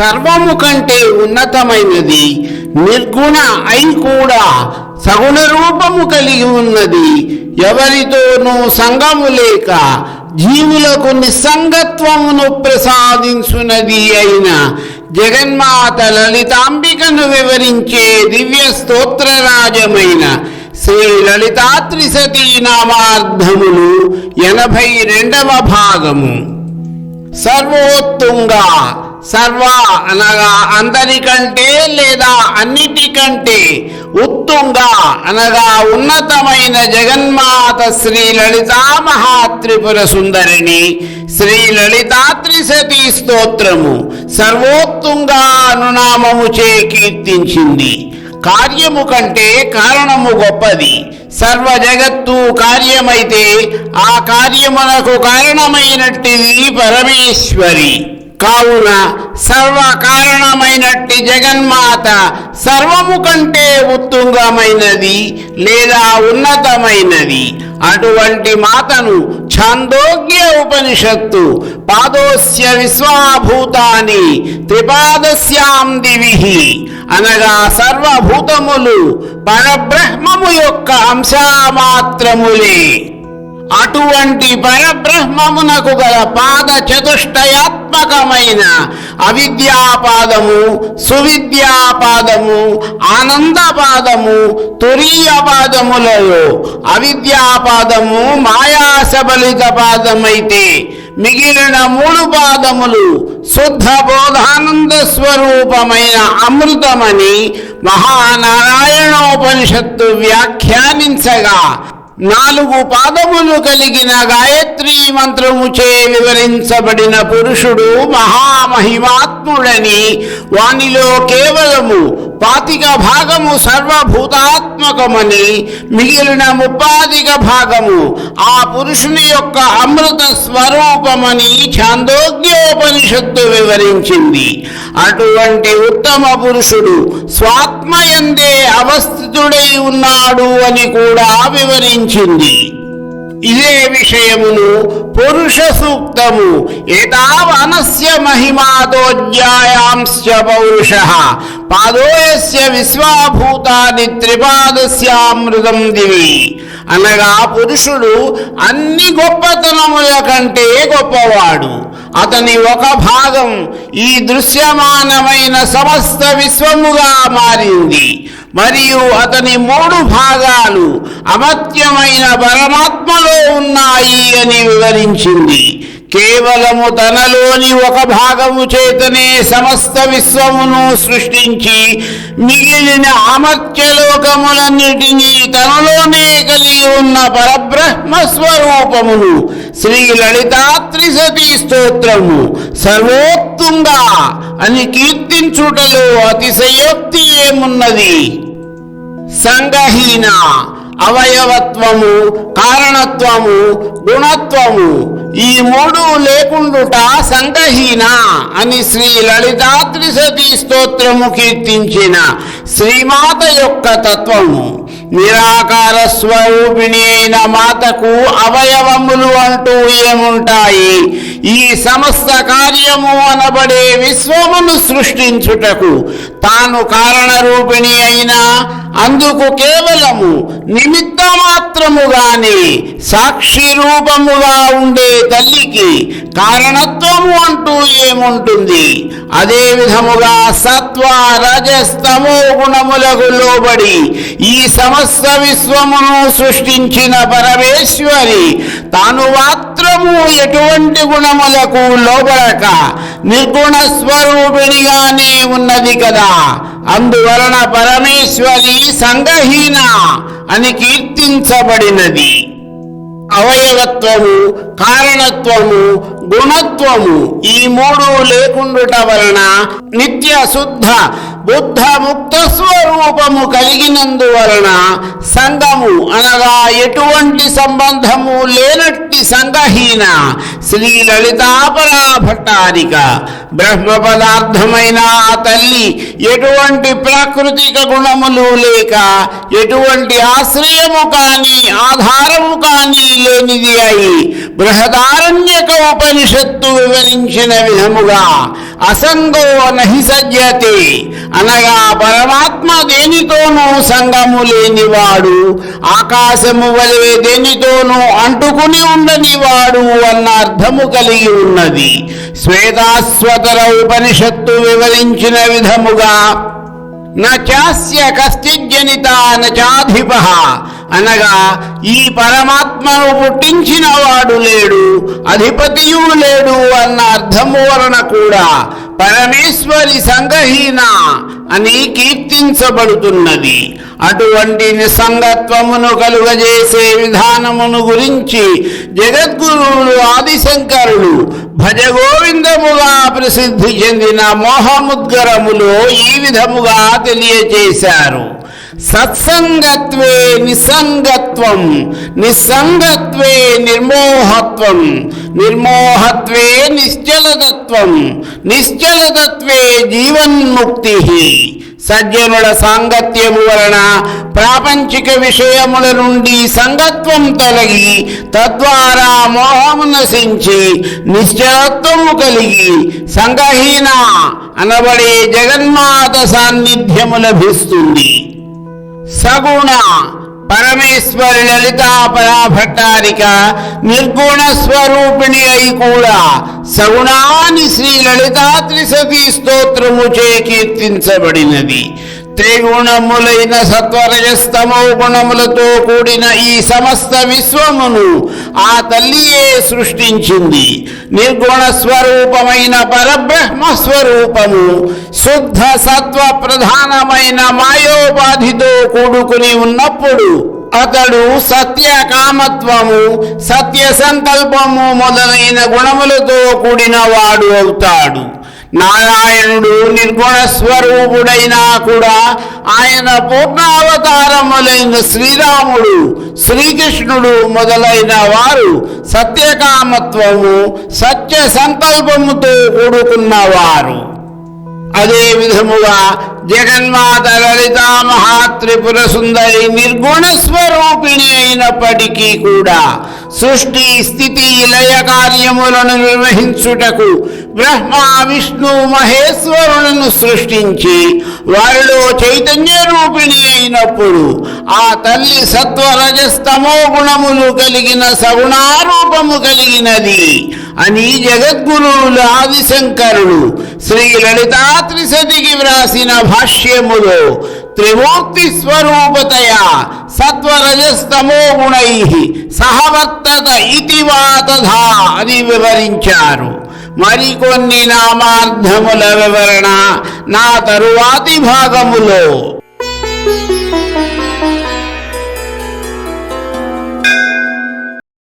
సర్వము కంటే ఉన్నతమైనది, నిర్గుణ అయి కూడా సగుణ రూపము కలిగి ఉన్నది, ఎవరితోనూ సంగము లేక జీవులకు నిస్సంగత్వమును ప్రసాదించున్నది అయిన జగన్మాత లలితాంబికను వివరించే దివ్య స్తోత్రరాజమైన శ్రీ లలితాత్రి సతీ నామార్థములు 82వ భాగము. సర్వోత్తుంగా, సర్వ అనగా అందరికంటే లేదా అన్నిటికంటే, ఉత్తుంగా అనగా ఉన్నతమైన జగన్మాత శ్రీ లలితా మహాత్రిపుర సుందరిని శ్రీ లలితాత్రి సతీ స్తోత్రము సర్వోత్తుంగా అనునామముచే కీర్తించింది. కార్యము కంటే కారణము గొప్పది. సర్వ జగత్తు కార్యమైతే ఆ కార్యమునకు కారణమైనట్టిది పరమేశ్వరి. కావున సర్వ కారణమైనట్టి జగన్మాత సర్వము కంటే ఉత్తుంగమైనది లేదా ఉన్నతమైనది. అటువంటి మాతను ఛాందోగ్య ఉపనిషత్తు పాదోస్య విశ్వాభూతాని త్రిపాదస్యాం దివిః అనగా సర్వభూతములు పరబ్రహ్మము యొక్క అంశమాత్రములే. అటువంటి పరబ్రహ్మమునకు గల పాద చతుష్టయాత్మకమైన అవిద్యాపాదము, సువిద్యాపాదము, ఆనందపాదము, తురీయ పాదములలో అవిద్యాపాదము మాయాసబలిత పాదమైతే మిగిలిన 3 పాదములు శుద్ధ బోధానంద స్వరూపమైన అమృతమని మహానారాయణోపనిషత్తు వ్యాఖ్యానించగా 4 పాదములు కలిగిన గాయత్రీ మంత్రముచే వివరించబడిన పురుషుడు మహామహిమాత్ముడని, వానిలో కేవలము 25 భాగము సర్వభూతాత్మకమని, మిగిలిన 30 భాగము ఆ పురుషుని యొక్క అమృత స్వరూపమని ఛాందోగ్యోపనిషత్తు వివరించింది. అటువంటి ఉత్తమ పురుషుడు స్వాత్మయందే అవస్థితుడై ఉన్నాడు అని కూడా వివరించింది. ఇదే విషయమును పురుష సూక్తము ఏతావనస్య మహిమాదోజ్యాయాంశ్చ పౌరుషః పాదోయస్య విశ్వాభూతాని త్రిపాదస్యామృతం దివి అనగా పురుషుడు అన్ని గొప్పతనముల కంటే గొప్పవాడు. అతని ఒక భాగం ఈ దృశ్యమానమైన సమస్త విశ్వముగా మారింది, మరియు అతని 3 భాగాలు అమర్త్యమైన పరమాత్మలో ఉన్నాయి అని వివరించింది. కేవలము తనలోని ఒక భాగము చేతనే సమస్త విశ్వమును సృష్టించి మిగిలిన అమర్త్యలోకములన్నిటినీ తనలోనే కలిగి ఉన్న పరబ్రహ్మ స్వరూపమును శ్రీ లలితాత్రి సతీ స్తోత్రము సర్వోత్తుంగా అని కీర్తించుటలో అతిశయోక్తి ఏమున్నది? సంగహీన, అవయవత్వము, కారణత్వము, గుణత్వము ఈ 3 లేకుండుట సంగహీన అని శ్రీ లలితాత్రి సతీ స్తోత్రము కీర్తించిన శ్రీమాత యొక్క తత్వము. నిరాకార స్వరూపిణి అయిన మాతకు అవయవములు అంటూ ఏముంటాయి? ఈ సమస్త కార్యము అనబడే విశ్వమును సృష్టించుటకు తాను కారణరూపిణి అయినా అందుకు కేవలము నిమిత్త మాత్రముగానే సాక్షి రూపముగా ఉండే తల్లికి కారణత్వము అంటూ ఏముంటుంది? అదే విధముగా సత్వ రజస్తమో గుణములకు లోబడి ఈ సమస్త విశ్వమును సృష్టించిన పరమేశ్వరి తాను మాత్రము ఎటువంటి గుణములకు లోబడక నిర్గుణ స్వరూపిణిగానే ఉన్నది కదా. అందువలన పరమేశ్వరి సంగహీన అని కీర్తించబడినది. అవయవత్వము, కారణత్వము, గుణత్వము ఈ 3 లేకుండుట వలన నిత్య శుద్ధ బుద్ధ ముక్త స్వరూపము కలిగినందువలన సంగము అనగా ఎటువంటి సంబంధము లేనట్టి సంగహీన శ్రీ లలితాపరా భట్టారిక బ్రహ్మ పదార్థమైన ఆ తల్లి ఎటువంటి ప్రాకృతిక గుణములు లేక ఎటువంటి ఆశ్రయము కాని ఆధారము కాని లేనిది అయి బృహదారణ్యక ఉపనిషత్తు వివరించిన విధముగా అసంగో నహి సజ్జతే అనగా పరమాత్మ దేనితోనూ సంగము లేనివాడు ఆకాశము వలె దేనితోనూ అంటుకుని ఉండనివాడు అన్న అర్థము కలిగి ఉన్నది. శ్వేతాశ్వతర ఉపనిషత్తు వివరించిన విధముగా నాస్య కశ్చిజ్జనిత నాధిప అనగా ఈ పరమాత్మను పుట్టించిన వాడు లేడు, అధిపతియు లేడు అన్న అర్థము వలన కూడా పరమేశ్వరి సంగహీన అని కీర్తించబడుతున్నది. అటువంటి నిస్సంగత్వమును కలుగజేసే విధానమును గురించి జగద్గురువులు ఆదిశంకరులు భజగోవిందముగా ప్రసిద్ధి చెందిన మోహముద్గరములో ఈ విధముగా తెలియచేశారు. సత్సంగత్వే నిస్సంగత్వం, నిస్సంగత్వే నిర్మోహత్వం, నిర్మోహత్వే నిశ్చలతత్వం, నిశ్చలతత్వే జీవన్ముక్తి. సజ్జనుల సాంగత్యము వలన ప్రాపంచిక విషయముల నుండి సంగత్వం తొలగి తద్వారా మోహము నశించి నిశ్చలత్వము కలిగి సంగహీన అనబడే జగన్మాత సాన్నిధ్యము లభిస్తుంది. సగుణ పరమేశ్వరి లలితాపరా భట్టారిక నిర్గుణ స్వరూపిణి అయి కూడా సగుణాని శ్రీ లలితా త్రిశతీ స్తోత్రముచే కీర్తించబడినది. త్రిగుణములైన సత్వరజస్తమో గుణములతో కూడిన ఈ సమస్త విశ్వమును ఆ తల్లియే సృష్టించింది. నిర్గుణ స్వరూపమైన పరబ్రహ్మ స్వరూపము శుద్ధ సత్వ ప్రధానమైన మాయోపాధితో కూడుకుని ఉన్నప్పుడు అతడు సత్య కామత్వము, సత్య సంకల్పము మొదలైన గుణములతో కూడిన వాడు అవుతాడు. నారాయణుడు నిర్గుణ స్వరూపుడైనా కూడా ఆయన పూర్ణావతారములైన శ్రీరాముడు, శ్రీకృష్ణుడు మొదలైన వారు సత్యకామత్వము, సత్య సంకల్పముతో కూడుకున్నవారు. అదే విధముగా జగన్మాత లలితా మహాత్రిపుర సుందరి నిర్గుణ స్వరూపిణి అయినప్పటికీ కూడా సృష్టి స్థితి లయ కార్యములను నిర్వహించుటకు బ్రహ్మ విష్ణు మహేశ్వరులను సృష్టించి వారిలో చైతన్య రూపిణి అయినప్పుడు ఆ తల్లి సత్వరజస్తమో గుణములు కలిగిన సగుణారూపము కలిగినది అని జగద్గురువులు ఆదిశంకరులు శ్రీ లలితా త్రిశతికి వ్రాసిన భాష్యములో త్రిమూర్తి స్వరూపతయా సత్వరజస్తమో గుణై సహవర్తత ఇతి వా తథా అని వివరించారు. మరికొన్ని నామార్థముల వివరణ నా తరువాతి భాగములో.